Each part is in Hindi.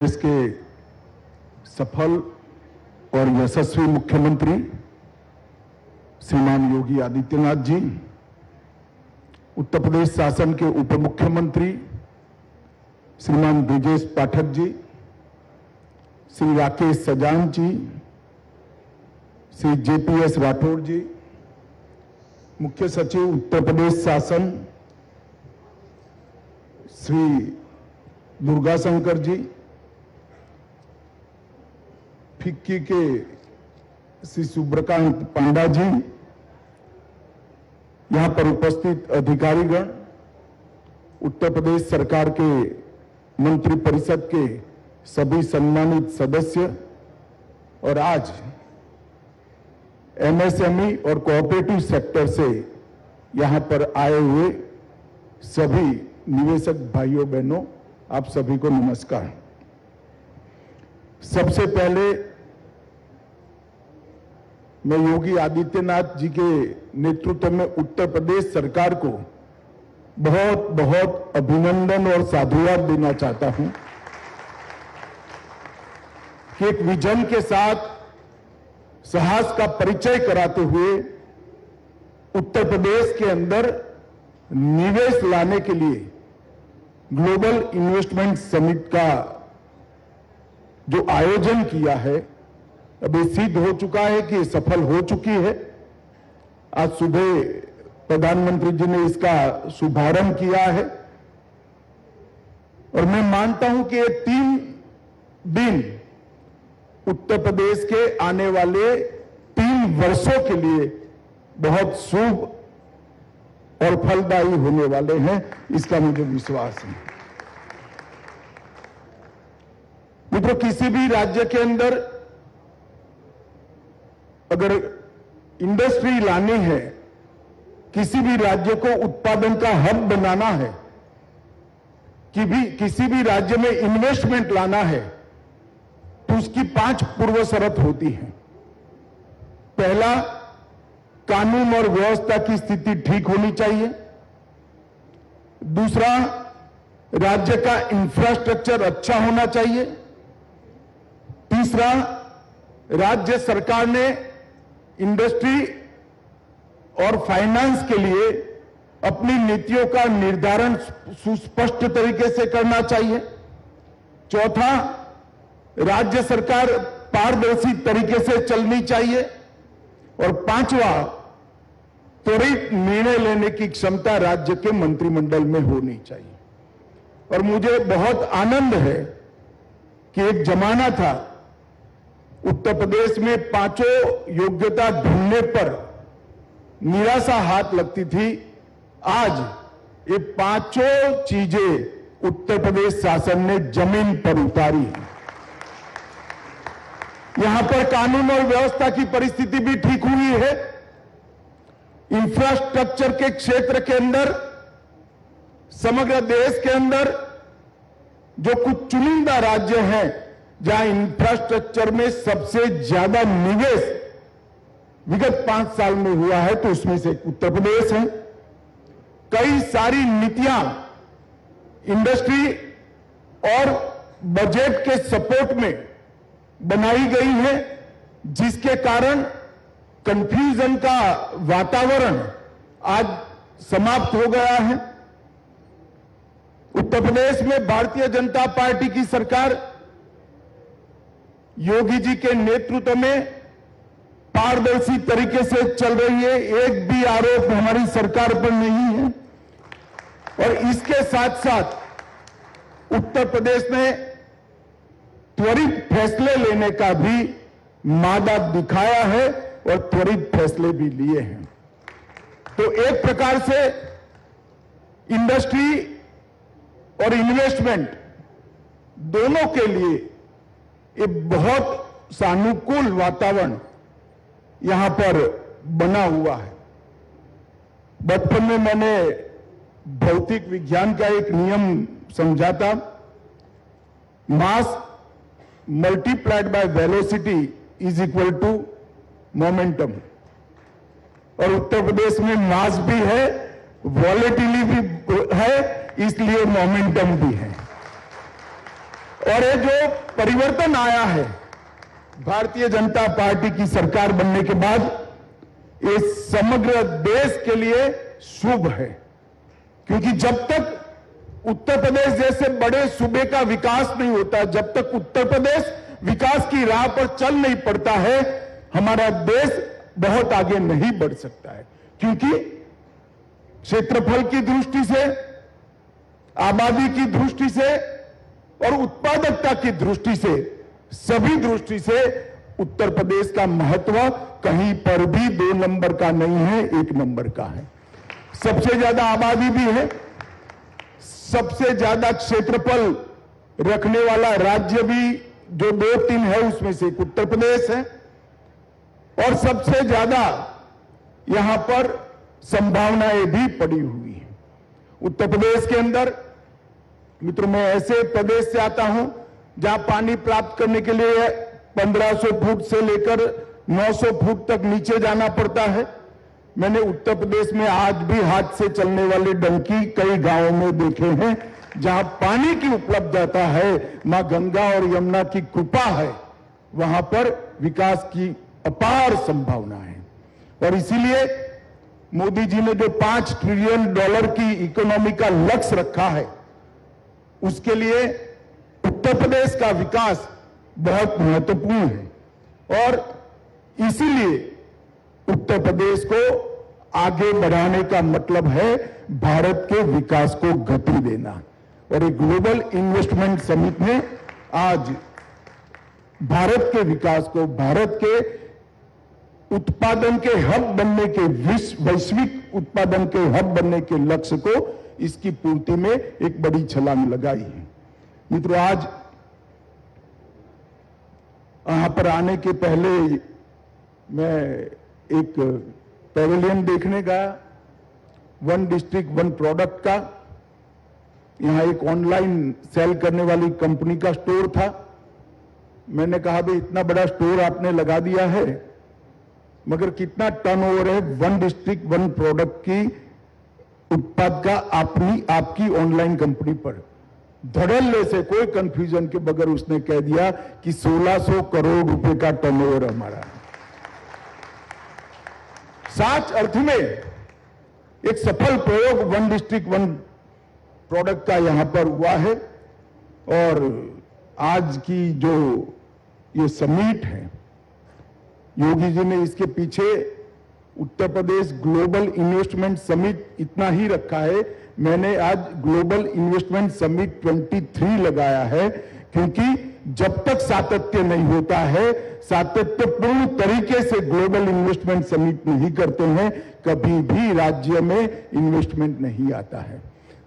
देश के सफल और यशस्वी मुख्यमंत्री श्रीमान योगी आदित्यनाथ जी, उत्तर प्रदेश शासन के उप मुख्यमंत्री श्रीमान ब्रिजेश पाठक जी, श्री राकेश सजान जी, श्री जेपीएस राठौड़ जी, मुख्य सचिव उत्तर प्रदेश शासन श्री दुर्गा शंकर जी, फिक्की के श्री सुब्रकांत पांडा जी, यहां पर उपस्थित अधिकारीगण, उत्तर प्रदेश सरकार के मंत्री परिषद के सभी सम्मानित सदस्य और आज एमएसएमई और कोऑपरेटिव सेक्टर से यहां पर आए हुए सभी निवेशक भाइयों बहनों, आप सभी को नमस्कार। सबसे पहले मैं योगी आदित्यनाथ जी के नेतृत्व में उत्तर प्रदेश सरकार को बहुत बहुत अभिनंदन और साधुवाद देना चाहता हूं कि एक विजन के साथ साहस का परिचय कराते हुए उत्तर प्रदेश के अंदर निवेश लाने के लिए ग्लोबल इन्वेस्टमेंट समिट का जो आयोजन किया है, अभी सिद्ध हो चुका है कि सफल हो चुकी है। आज सुबह प्रधानमंत्री जी ने इसका शुभारंभ किया है और मैं मानता हूं कि ये 3 दिन उत्तर प्रदेश के आने वाले 3 वर्षों के लिए बहुत शुभ और फलदायी होने वाले हैं, इसका मुझे विश्वास है। मित्रों, किसी भी राज्य के अंदर अगर इंडस्ट्री लानी है, किसी भी राज्य को उत्पादन का हब बनाना है, किसी भी राज्य में इन्वेस्टमेंट लाना है, तो उसकी 5 पूर्व शर्त होती है। पहला, कानून और व्यवस्था की स्थिति ठीक होनी चाहिए। दूसरा, राज्य का इंफ्रास्ट्रक्चर अच्छा होना चाहिए। तीसरा, राज्य सरकार ने इंडस्ट्री और फाइनेंस के लिए अपनी नीतियों का निर्धारण सुस्पष्ट तरीके से करना चाहिए। चौथा, राज्य सरकार पारदर्शी तरीके से चलनी चाहिए। और पांचवा, त्वरित निर्णय लेने की क्षमता राज्य के मंत्रिमंडल में होनी चाहिए। और मुझे बहुत आनंद है कि एक जमाना था उत्तर प्रदेश में 5 योग्यता ढूंढने पर निराशा हाथ लगती थी। आज ये 5 चीजें उत्तर प्रदेश शासन ने जमीन पर उतारी है। यहां पर कानून और व्यवस्था की परिस्थिति भी ठीक हुई है। इंफ्रास्ट्रक्चर के क्षेत्र के अंदर समग्र देश के अंदर जो कुछ चुनिंदा राज्य हैं जहां इंफ्रास्ट्रक्चर में सबसे ज्यादा निवेश विगत 5 साल में हुआ है, तो उसमें से उत्तर प्रदेश है। कई सारी नीतियां इंडस्ट्री और बजट के सपोर्ट में बनाई गई है, जिसके कारण कंफ्यूजन का वातावरण आज समाप्त हो गया है। उत्तर प्रदेश में भारतीय जनता पार्टी की सरकार योगी जी के नेतृत्व में पारदर्शी तरीके से चल रही है। एक भी आरोप हमारी सरकार पर नहीं है। और इसके साथ साथ उत्तर प्रदेश ने त्वरित फैसले लेने का भी मादा दिखाया है और त्वरित फैसले भी लिए हैं। तो एक प्रकार से इंडस्ट्री और इन्वेस्टमेंट दोनों के लिए एक बहुत सानुकूल वातावरण यहां पर बना हुआ है। बचपन में मैंने भौतिक विज्ञान का एक नियम समझा था, mass multiplied by velocity is equal to momentum. और उत्तर प्रदेश में मास भी है, वॉलेटिलिटी भी है, इसलिए मोमेंटम भी है। और ये जो परिवर्तन आया है भारतीय जनता पार्टी की सरकार बनने के बाद, ये समग्र देश के लिए शुभ है, क्योंकि जब तक उत्तर प्रदेश जैसे बड़े सूबे का विकास नहीं होता, जब तक उत्तर प्रदेश विकास की राह पर चल नहीं पड़ता है, हमारा देश बहुत आगे नहीं बढ़ सकता है। क्योंकि क्षेत्रफल की दृष्टि से, आबादी की दृष्टि से और उत्पादकता की दृष्टि से, सभी दृष्टि से उत्तर प्रदेश का महत्व कहीं पर भी 2 नंबर का नहीं है, 1 नंबर का है। सबसे ज्यादा आबादी भी है, सबसे ज्यादा क्षेत्रफल रखने वाला राज्य भी जो 2-3 है उसमें से एक उत्तर प्रदेश है, और सबसे ज्यादा यहां पर संभावनाएं भी पड़ी हुई हैं। उत्तर प्रदेश के अंदर मित्रों, मैं ऐसे प्रदेश से आता हूं जहां पानी प्राप्त करने के लिए 1500 फुट से लेकर 900 फुट तक नीचे जाना पड़ता है। मैंने उत्तर प्रदेश में आज भी हाथ से चलने वाले डंकी कई गांवों में देखे हैं, जहां पानी की उपलब्धता है, मां गंगा और यमुना की कृपा है, वहां पर विकास की अपार संभावना है। और इसीलिए मोदी जी ने जो $5 ट्रिलियन की इकोनॉमी का लक्ष्य रखा है, उसके लिए उत्तर प्रदेश का विकास बहुत महत्वपूर्ण है। और इसीलिए उत्तर प्रदेश को आगे बढ़ाने का मतलब है भारत के विकास को गति देना। और एक ग्लोबल इन्वेस्टमेंट समिट ने आज भारत के विकास को, भारत के उत्पादन के हब बनने के, वैश्विक उत्पादन के हब बनने के लक्ष्य को, इसकी पूर्ति में एक बड़ी छलांग लगाई है। मित्रों, आज यहां पर आने के पहले मैं एक पैवेलियन देखने गया, 1 डिस्ट्रिक्ट 1 प्रोडक्ट का। यहां एक ऑनलाइन सेल करने वाली कंपनी का स्टोर था। मैंने कहा, भाई इतना बड़ा स्टोर आपने लगा दिया है, मगर कितना टर्नओवर है 1 डिस्ट्रिक्ट 1 प्रोडक्ट की उत्पाद का आपकी ऑनलाइन कंपनी पर? धड़ल्ले से, कोई कंफ्यूजन के बगैर उसने कह दिया कि 1600 करोड़ रुपए का टर्नओवर हमारा। सच अर्थ में एक सफल प्रयोग 1 डिस्ट्रिक्ट 1 प्रोडक्ट का यहां पर हुआ है। और आज की जो ये समिट है, योगी जी ने इसके पीछे Uttar Pradesh global investment summit इतना ही रखा है। मैंने आज ग्लोबल इन्वेस्टमेंट समिट 23 लगाया है, क्योंकि जब तक सातत्य नहीं होता है, सातत्यपूर्ण तरीके से ग्लोबल इन्वेस्टमेंट समिट नहीं करते हैं, कभी भी राज्य में इन्वेस्टमेंट नहीं आता है।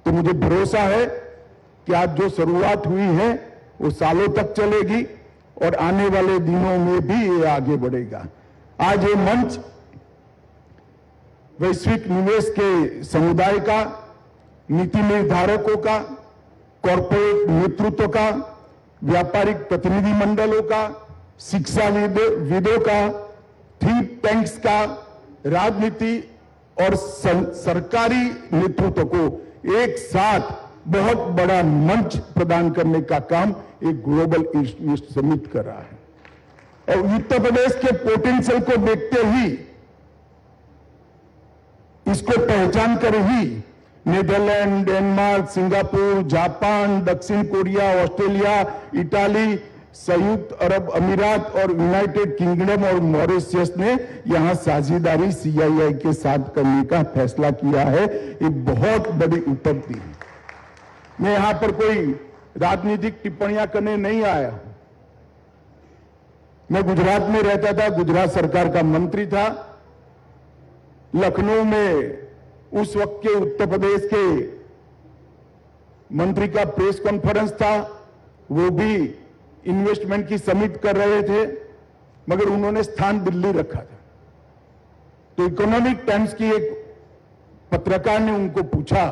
तो मुझे भरोसा है कि आज जो शुरुआत हुई है वो सालों तक चलेगी और आने वाले दिनों में भी ये आगे बढ़ेगा। आज ये मंच वैश्विक निवेश के समुदाय का, नीति निर्धारकों का, कॉरपोरेट नेतृत्व का, व्यापारिक प्रतिनिधि मंडलों का, शिक्षाविदों का, थिंक टैंक्स का, राजनीति और सरकारी नेतृत्व को एक साथ बहुत बड़ा मंच प्रदान करने का काम एक ग्लोबल इन्वेस्टमेंट समिट कर रहा है। और उत्तर प्रदेश के पोटेंशियल को देखते ही, इसको पहचान कर ही नीदरलैंड, डेनमार्क, सिंगापुर, जापान, दक्षिण कोरिया, ऑस्ट्रेलिया, इटाली, संयुक्त अरब अमीरात और यूनाइटेड किंगडम और मॉरिशस ने यहां साझेदारी CII के साथ करने का फैसला किया है। ये बहुत बड़ी उपलब्धि है। मैं यहां पर कोई राजनीतिक टिप्पणियां करने नहीं आया हूं। मैं गुजरात में रहता था, गुजरात सरकार का मंत्री था। लखनऊ में उस वक्त के उत्तर प्रदेश के मंत्री का प्रेस कॉन्फ्रेंस था, वो भी इन्वेस्टमेंट की समिट कर रहे थे, मगर उन्होंने स्थान दिल्ली रखा था। तो इकोनॉमिक टाइम्स की एक पत्रकार ने उनको पूछा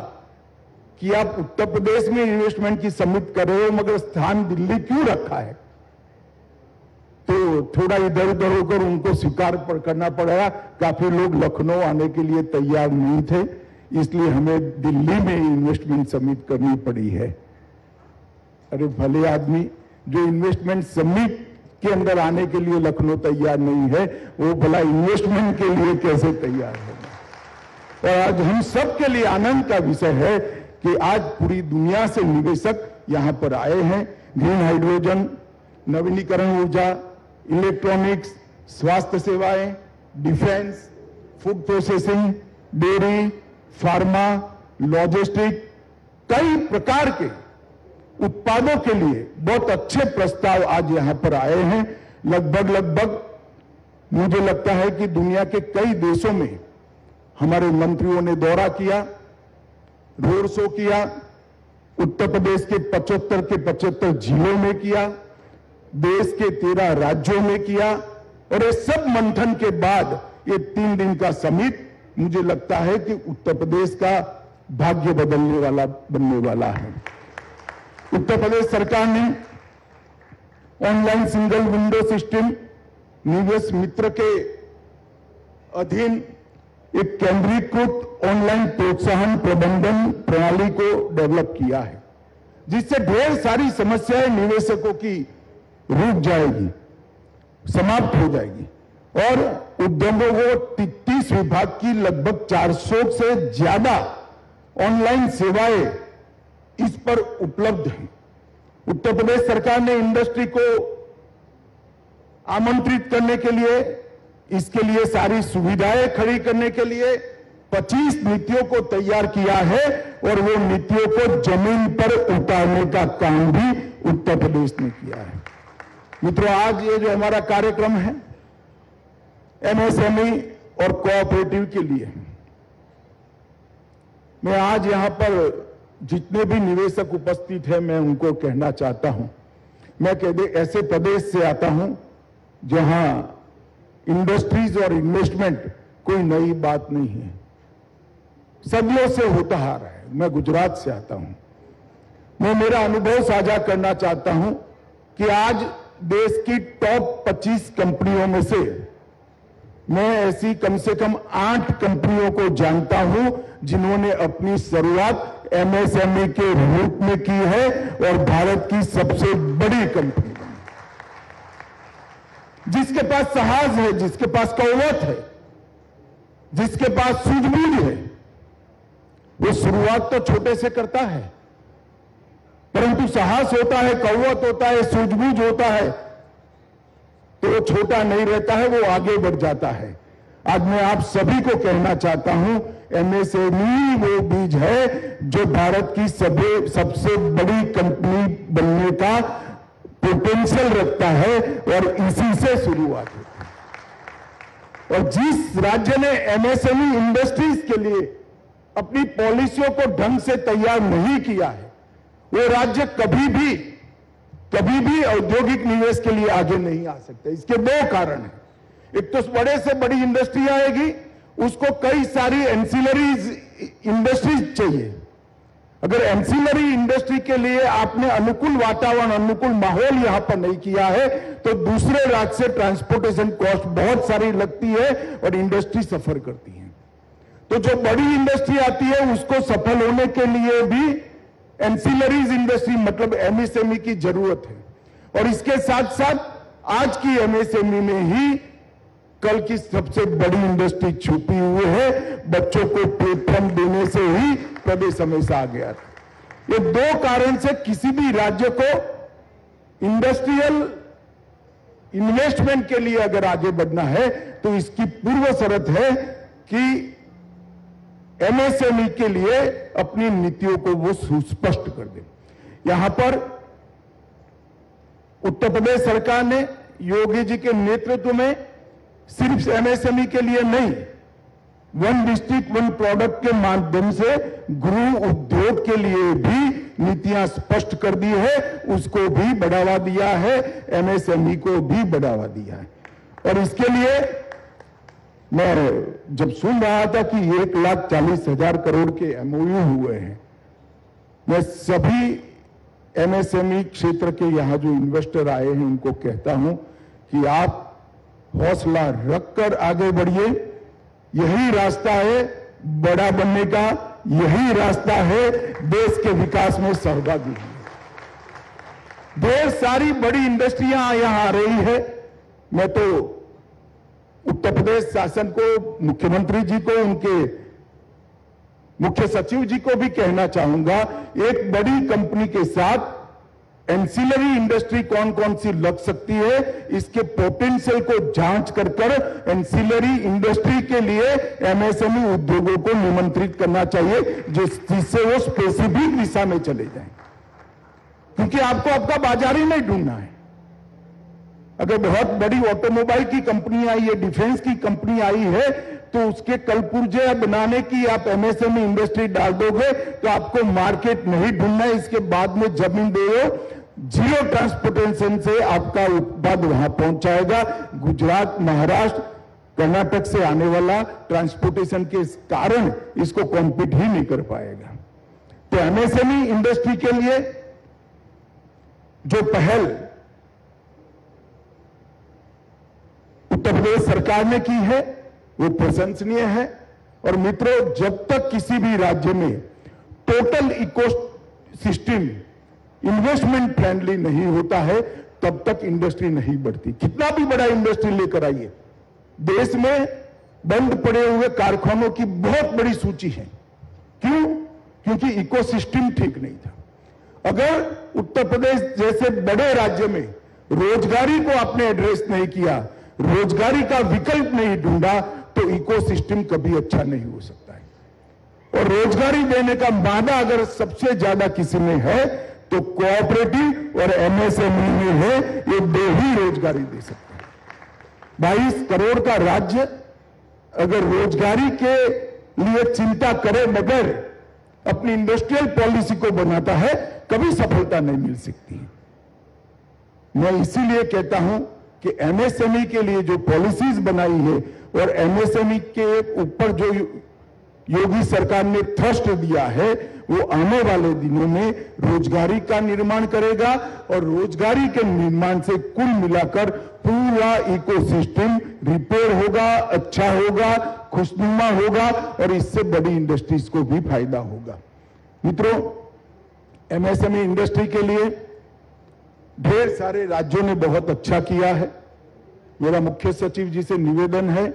कि आप उत्तर प्रदेश में इन्वेस्टमेंट की समिट कर रहे हो, मगर स्थान दिल्ली क्यों रखा है? तो थोड़ा इधर उधर होकर उनको स्वीकार करना पड़ा। काफी लोग लखनऊ आने के लिए तैयार नहीं थे, इसलिए हमें दिल्ली में इन्वेस्टमेंट समिट करनी पड़ी है। अरे भले आदमी, जो इन्वेस्टमेंट समिट के अंदर आने के लिए लखनऊ तैयार नहीं है, वो भला इन्वेस्टमेंट के लिए कैसे तैयार होगा। और आज हम सब के लिए आनंद का विषय है कि आज पूरी दुनिया से निवेशक यहां पर आए हैं। ग्रीन हाइड्रोजन, नवीनीकरण ऊर्जा, इलेक्ट्रॉनिक्स, स्वास्थ्य सेवाएं, defence, food processing, dairy, pharma, logistic, कई प्रकार के उत्पादों के लिए बहुत अच्छे प्रस्ताव आज यहां पर आए हैं। लगभग मुझे लगता है कि दुनिया के कई देशों में हमारे मंत्रियों ने दौरा किया, रोड शो किया, उत्तर प्रदेश के 75 जिलों में किया, देश के 13 राज्यों में किया, और ये सब मंथन के बाद ये 3 दिन का समिट मुझे लगता है कि उत्तर प्रदेश का भाग्य बनने वाला है। उत्तर प्रदेश सरकार ने ऑनलाइन सिंगल विंडो सिस्टम निवेश मित्र के अधीन एक केंद्रीकृत ऑनलाइन प्रोत्साहन प्रबंधन प्रणाली को डेवलप किया है, जिससे ढेर सारी समस्याएं निवेशकों की रुक जाएगी, समाप्त हो जाएगी, और उद्यमों को 33 विभाग की लगभग 400 से ज्यादा ऑनलाइन सेवाएं इस पर उपलब्ध हैं। उत्तर प्रदेश सरकार ने इंडस्ट्री को आमंत्रित करने के लिए, इसके लिए सारी सुविधाएं खड़ी करने के लिए 25 नीतियों को तैयार किया है, और वो नीतियों को जमीन पर उतारने का काम भी उत्तर प्रदेश ने किया है। मित्रों, आज ये जो हमारा कार्यक्रम है एमएसएमई और कोऑपरेटिव के लिए, मैं आज यहां पर जितने भी निवेशक उपस्थित हैं मैं उनको कहना चाहता हूं, मैं ऐसे प्रदेश से आता हूं जहां इंडस्ट्रीज और इन्वेस्टमेंट कोई नई बात नहीं है, सदियों से होता आ रहा है। मैं गुजरात से आता हूं। मैं मेरा अनुभव साझा करना चाहता हूं कि आज देश की टॉप 25 कंपनियों में से मैं ऐसी कम से कम 8 कंपनियों को जानता हूं जिन्होंने अपनी शुरुआत एमएसएमई के रूप में की है और भारत की सबसे बड़ी कंपनी बनी, जिसके पास साहस है, जिसके पास कौवत है, जिसके पास सूझबूझ है। वो शुरुआत तो छोटे से करता है, परंतु साहस होता है, कौवत होता है, सूझबूझ होता है, तो वो छोटा नहीं रहता है, वो आगे बढ़ जाता है। आज मैं आप सभी को कहना चाहता हूं, एमएसएमई वो बीज है जो भारत की सबसे बड़ी कंपनी बनने का पोटेंशियल रखता है, और इसी से शुरुआत होती है। और जिस राज्य ने एमएसएमई इंडस्ट्रीज के लिए अपनी पॉलिसियों को ढंग से तैयार नहीं किया है, वो राज्य कभी भी औद्योगिक निवेश के लिए आगे नहीं आ सकते। इसके 2 कारण हैं। एक तो बड़े से बड़ी इंडस्ट्री आएगी, उसको कई सारी एंसिलरीज इंडस्ट्रीज चाहिए। अगर एंसिलरी इंडस्ट्री के लिए आपने अनुकूल वातावरण, अनुकूल माहौल यहां पर नहीं किया है, तो दूसरे राज्य से ट्रांसपोर्टेशन कॉस्ट बहुत सारी लगती है और इंडस्ट्री सफर करती है। तो जो बड़ी इंडस्ट्री आती है उसको सफल होने के लिए भी एंसिलरीज इंडस्ट्री मतलब एमएसएमई की जरूरत है। और इसके साथ साथ आज की एमएसएमई में ही कल की सबसे बड़ी इंडस्ट्री छुपी हुई है। बच्चों को प्लेटफॉर्म देने से ही प्रदेश हमेशा आ गया था। ये 2 कारण से किसी भी राज्य को इंडस्ट्रियल इन्वेस्टमेंट के लिए अगर आगे बढ़ना है तो इसकी पूर्व शर्त है कि एमएसएमई के लिए अपनी नीतियों को वो सुस्पष्ट कर दे। यहां पर उत्तर प्रदेश सरकार ने योगी जी के नेतृत्व में सिर्फ एमएसएमई के लिए नहीं, 1 डिस्ट्रिक्ट 1 प्रोडक्ट के माध्यम से गृह उद्योग के लिए भी नीतियां स्पष्ट कर दी है, उसको भी बढ़ावा दिया है, एमएसएमई को भी बढ़ावा दिया है। और इसके लिए मैं जब सुन रहा था कि 1,40,000 करोड़ के एमओयू हुए हैं, मैं सभी एमएसएमई क्षेत्र के यहां जो इन्वेस्टर आए हैं उनको कहता हूं कि आप हौसला रखकर आगे बढ़िए। यही रास्ता है बड़ा बनने का, यही रास्ता है देश के विकास में सहभागी होने। ढेर सारी बड़ी इंडस्ट्रियां यहां आ रही है। मैं तो उत्तर प्रदेश शासन को, मुख्यमंत्री जी को, उनके मुख्य सचिव जी को भी कहना चाहूंगा, एक बड़ी कंपनी के साथ एंसिलरी इंडस्ट्री कौन कौन सी लग सकती है, इसके पोटेंशियल को जांच कर एंसिलरी इंडस्ट्री के लिए एमएसएमई उद्योगों को निमंत्रित करना चाहिए, जिससे वो स्पेसिफिक दिशा में चले जाएं। क्योंकि आपको आपका बाजार ही नहीं ढूंढना है। अगर बहुत बड़ी ऑटोमोबाइल की कंपनी आई है, डिफेंस की कंपनी आई है, तो उसके कलपुर्जे बनाने की आप एमएसएमई इंडस्ट्री डाल दोगे तो आपको मार्केट नहीं ढूंढना है। इसके बाद में जमीन दे दो, जीरो ट्रांसपोर्टेशन से आपका उत्पाद वहां पहुंच जाएगा। गुजरात, महाराष्ट्र, कर्नाटक से आने वाला ट्रांसपोर्टेशन के कारण इसको कॉम्पीट ही नहीं कर पाएगा। तो एमएसएमई इंडस्ट्री के लिए जो पहल उत्तर प्रदेश सरकार ने की है वो प्रशंसनीय है। और मित्रों, जब तक किसी भी राज्य में total ecosystem investment friendly नहीं होता है, तब तक इंडस्ट्री नहीं बढ़ती। कितना भी बड़ा इंडस्ट्री लेकर आइए, देश में बंद पड़े हुए कारखानों की बहुत बड़ी सूची है। क्यों? क्योंकि इकोसिस्टम ठीक नहीं था। अगर उत्तर प्रदेश जैसे बड़े राज्य में रोजगारी को आपने एड्रेस नहीं किया, रोजगारी का विकल्प नहीं ढूंढा, तो इकोसिस्टम कभी अच्छा नहीं हो सकता है। और रोजगारी देने का मादा अगर सबसे ज्यादा किसी में है तो कोऑपरेटिव और एमएसएमई में है। ये दो ही रोजगारी दे सकते हैं। 22 करोड़ का राज्य अगर रोजगारी के लिए चिंता करे बगैर अपनी इंडस्ट्रियल पॉलिसी को बनाता है, कभी सफलता नहीं मिल सकती। मैं इसीलिए कहता हूं कि एमएसएमई के लिए जो पॉलिसीज बनाई है और एमएसएमई के ऊपर जो योगी सरकार ने थ्रस्ट दिया है, वो आने वाले दिनों में रोजगारी का निर्माण करेगा। और रोजगारी के निर्माण से कुल मिलाकर पूरा इकोसिस्टम रिपेयर होगा, अच्छा होगा, खुशनुमा होगा और इससे बड़ी इंडस्ट्रीज को भी फायदा होगा। मित्रों, एमएसएमई इंडस्ट्री के लिए ढेर सारे राज्यों ने बहुत अच्छा किया है। मेरा मुख्य सचिव जी से निवेदन है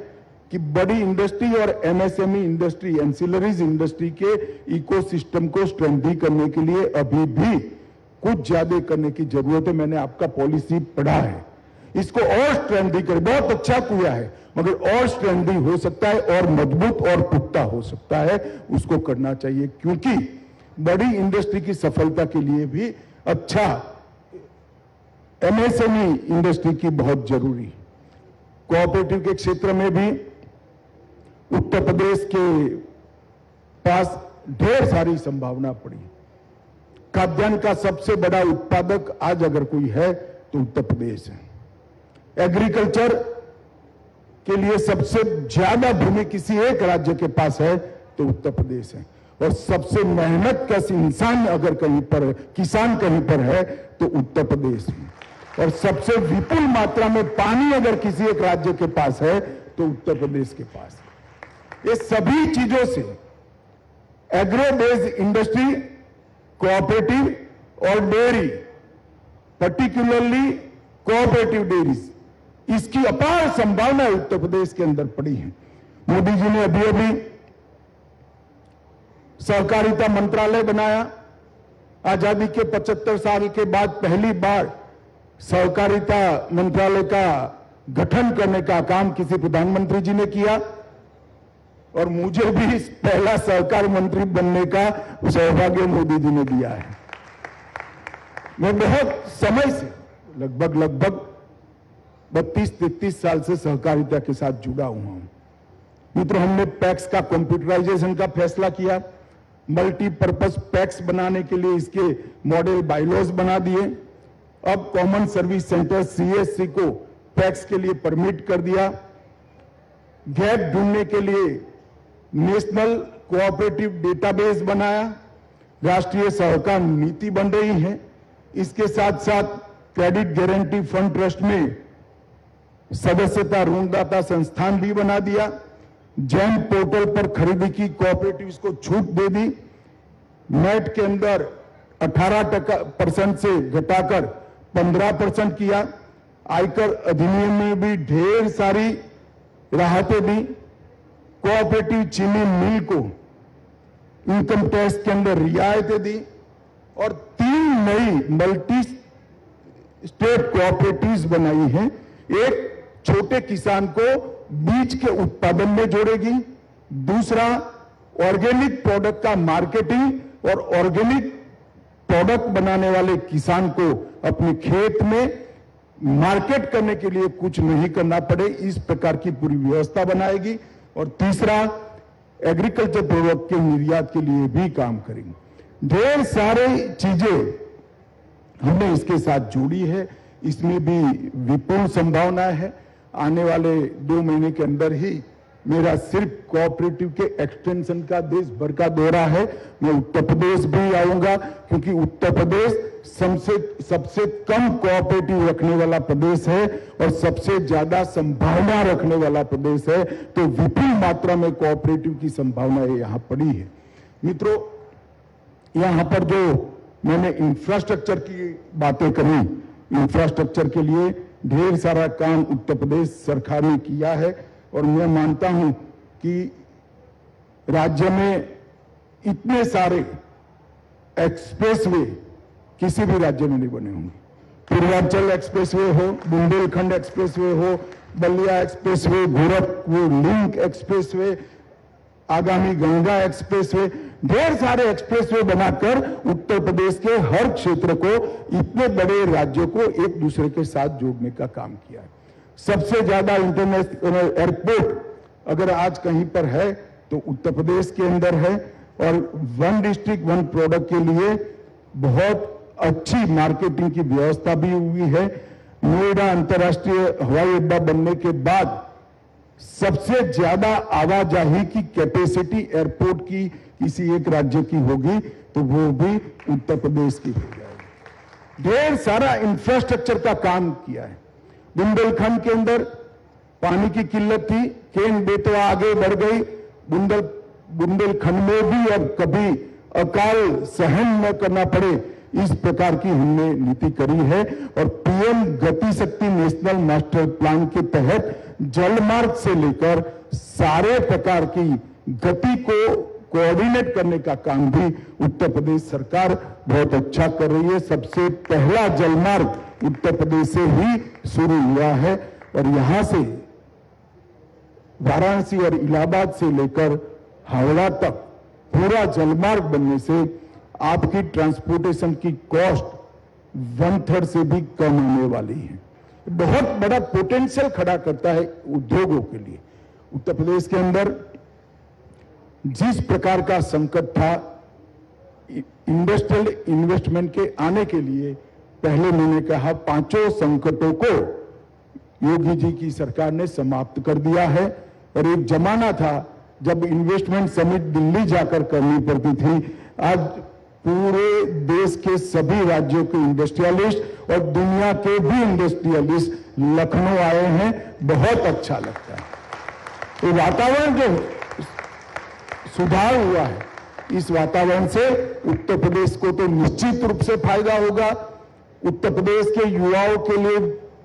कि बड़ी इंडस्ट्री और एमएसएमई इंडस्ट्री, एंसिलरीज इंडस्ट्री के इकोसिस्टम को स्ट्रेंथन करने के लिए अभी भी कुछ ज्यादा करने की जरूरत है। मैंने आपका पॉलिसी पढ़ा है, इसको और स्ट्रेंथन कर, बहुत अच्छा किया है, मगर और स्ट्रेंथन हो सकता है और मजबूत और पुख्ता हो सकता है, उसको करना चाहिए। क्योंकि बड़ी इंडस्ट्री की सफलता के लिए भी अच्छा एमएसएमई इंडस्ट्री की बहुत जरूरी है। कोऑपरेटिव के क्षेत्र में भी उत्तर प्रदेश के पास ढेर सारी संभावना पड़ी। खाद्यान्न का सबसे बड़ा उत्पादक आज अगर कोई है तो उत्तर प्रदेश है। एग्रीकल्चर के लिए सबसे ज्यादा भूमि किसी एक राज्य के पास है तो उत्तर प्रदेश है। और सबसे मेहनतकश इंसान अगर कहीं पर, किसान कहीं पर है तो उत्तर प्रदेश में। और सबसे विपुल मात्रा में पानी अगर किसी एक राज्य के पास है तो उत्तर प्रदेश के पास है। ये सभी चीजों से एग्रो बेस्ड इंडस्ट्री, कोऑपरेटिव और डेयरी, पर्टिकुलरली कोऑपरेटिव डेयरीज, इसकी अपार संभावना उत्तर प्रदेश के अंदर पड़ी है। मोदी जी ने अभी अभी सहकारिता मंत्रालय बनाया। आजादी के 75 साल के बाद पहली बार सहकारिता मंत्रालय का गठन करने का काम किसी प्रधानमंत्री जी ने किया और मुझे भी पहला सहकार मंत्री बनने का सौभाग्य मोदी जी ने दिया है। मैं बहुत समय से लगभग 32-33 साल से सहकारिता के साथ जुड़ा हुआ हूं। मित्रों, हमने पैक्स का कंप्यूटराइजेशन का फैसला किया, मल्टीपर्पज पैक्स बनाने के लिए इसके मॉडल बायलॉज बना दिए। अब कॉमन सर्विस सेंटर सीएससी को पैक्स के लिए परमिट कर दिया। गैप ढूंढने के लिए नेशनल कोऑपरेटिव डेटाबेस बनाया। राष्ट्रीय सहकार नीति बन रही है। इसके साथ साथ क्रेडिट गारंटी फंड ट्रस्ट में सदस्यता ऋणदाता संस्थान भी बना दिया। जैम पोर्टल पर खरीदी की कोऑपरेटिव्स को छूट दे दी। नेट के अंदर 18% से घटाकर 15% किया। आयकर अधिनियम में भी ढेर सारी राहतें दी। कोऑपरेटिव चीनी मिल को इनकम टैक्स के अंदर रियायतें दी और 3 नई मल्टी स्टेट कोऑपरेटिव्स बनाई हैं। एक छोटे किसान को बीज के उत्पादन में जोड़ेगी, दूसरा ऑर्गेनिक प्रोडक्ट का मार्केटिंग और ऑर्गेनिक प्रोडक्ट बनाने वाले किसान को अपने खेत में मार्केट करने के लिए कुछ नहीं करना पड़े, इस प्रकार की पूरी व्यवस्था बनाएगी। और तीसरा एग्रीकल्चर प्रोडक्ट के निर्यात के लिए भी काम करेंगे। ढेर सारे चीजें हमने इसके साथ जोड़ी है। इसमें भी विपुल संभावना है। आने वाले 2 महीने के अंदर ही मेरा सिर्फ कोऑपरेटिव के एक्सटेंशन का देश भर का दौरा है। मैं उत्तर प्रदेश भी आऊंगा क्योंकि उत्तर प्रदेश सबसे कम कोऑपरेटिव रखने वाला प्रदेश है और सबसे ज्यादा संभावना रखने वाला प्रदेश है। तो विपुल मात्रा में कोऑपरेटिव की संभावनाएं यहां पड़ी है। मित्रों, यहां पर जो मैंने इंफ्रास्ट्रक्चर की बातें करी, इंफ्रास्ट्रक्चर के लिए ढेर सारा काम उत्तर प्रदेश सरकार ने किया है और मैं मानता हूं कि राज्य में इतने सारे एक्सप्रेसवे किसी भी राज्य में नहीं बने होंगे। पूर्वांचल एक्सप्रेसवे हो, बुंदेलखंड एक्सप्रेसवे हो, Ballia expressway, Gorakhpur link expressway, आगामी गंगा एक्सप्रेसवे, ढेर सारे एक्सप्रेसवे बनाकर उत्तर प्रदेश के हर क्षेत्र को, इतने बड़े राज्यों को एक दूसरे के साथ जोड़ने का काम किया है। सबसे ज्यादा इंटरनेशनल एयरपोर्ट अगर आज कहीं पर है तो उत्तर प्रदेश के अंदर है और 1 डिस्ट्रिक्ट 1 प्रोडक्ट के लिए बहुत अच्छी मार्केटिंग की व्यवस्था भी हुई है। नोएडा अंतर्राष्ट्रीय हवाई अड्डा बनने के बाद सबसे ज्यादा आवाजाही की कैपेसिटी एयरपोर्ट की किसी एक राज्य की होगी तो वो भी उत्तर प्रदेश की हो जाएगी। ढेर सारा इंफ्रास्ट्रक्चर का काम किया है। बुंदेलखंड के अंदर पानी की किल्लत थी, केन बेतवा आगे बढ़ गई। बुंदेलखंड में भी अब कभी अकाल सहन न करना पड़े, इस प्रकार की हमने नीति करी है। और पीएम गति शक्ति नेशनल मास्टर प्लान के तहत जलमार्ग से लेकर सारे प्रकार की गति को कोऑर्डिनेट करने का काम भी उत्तर प्रदेश सरकार बहुत अच्छा कर रही है। सबसे पहला जलमार्ग उत्तर प्रदेश से ही शुरू हुआ है और यहां से वाराणसी और इलाहाबाद से लेकर हावड़ा तक पूरा जलमार्ग बनने से आपकी ट्रांसपोर्टेशन की कॉस्ट 1/3 से भी कम होने वाली है। बहुत बड़ा पोटेंशियल खड़ा करता है उद्योगों के लिए। उत्तर प्रदेश के अंदर जिस प्रकार का संकट था, इंडस्ट्रियल इन्वेस्टमेंट के आने के लिए पहले मैंने कहा 5 संकटों को योगी जी की सरकार ने समाप्त कर दिया है। और एक जमाना था जब इन्वेस्टमेंट समिट दिल्ली जाकर करनी पड़ती थी। आज पूरे देश के सभी राज्यों के इंडस्ट्रियलिस्ट और दुनिया के भी इंडस्ट्रियलिस्ट लखनऊ आए हैं। बहुत अच्छा लगता है। तो वातावरण जो सुधार हुआ है, इस वातावरण से उत्तर प्रदेश को तो निश्चित रूप से फायदा होगा। उत्तर प्रदेश के युवाओं के लिए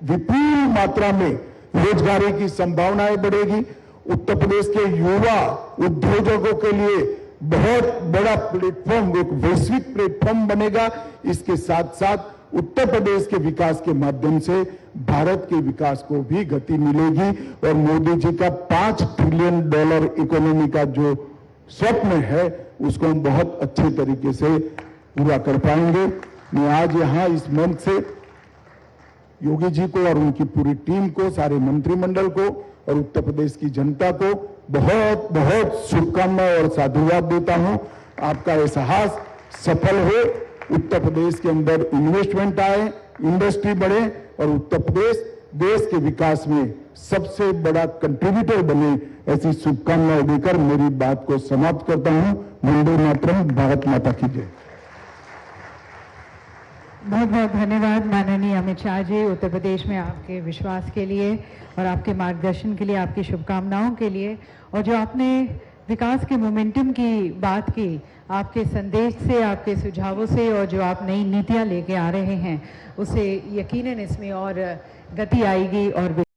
विपुल मात्रा में रोजगारी की संभावनाएं बढ़ेगी। उत्तर प्रदेश के युवा उद्योजकों के लिए बहुत बड़ा प्लेटफॉर्म, एक वैश्विक प्लेटफॉर्म बनेगा। इसके साथ साथ उत्तर प्रदेश के विकास के माध्यम से भारत के विकास को भी गति मिलेगी और मोदी जी का $5 ट्रिलियन इकोनॉमी का जो स्वप्न है उसको हम बहुत अच्छे तरीके से पूरा कर पाएंगे। मैं आज यहां इस मंच से योगी जी को और उनकी पूरी टीम को, सारे मंत्रिमंडल को और उत्तर प्रदेश की जनता को बहुत बहुत शुभकामनाएं और साधुवाद देता हूं। आपका ये साहस सफल हो, उत्तर प्रदेश के अंदर इन्वेस्टमेंट आए, इंडस्ट्री बढ़े और उत्तर प्रदेश देश के विकास में सबसे बड़ा कंट्रीब्यूटर बने, ऐसी शुभकामनाएं देकर मेरी बात को समाप्त करता हूं। वंदे मातरम। भारत माता की जय। बहुत बहुत धन्यवाद माननीय अमित शाह जी, उत्तर प्रदेश में आपके विश्वास के लिए और आपके मार्गदर्शन के लिए, आपकी शुभकामनाओं के लिए। और जो आपने विकास के मोमेंटम की बात की, आपके संदेश से, आपके सुझावों से और जो आप नई नीतियां लेके आ रहे हैं उससे यकीनन इसमें और गति आएगी और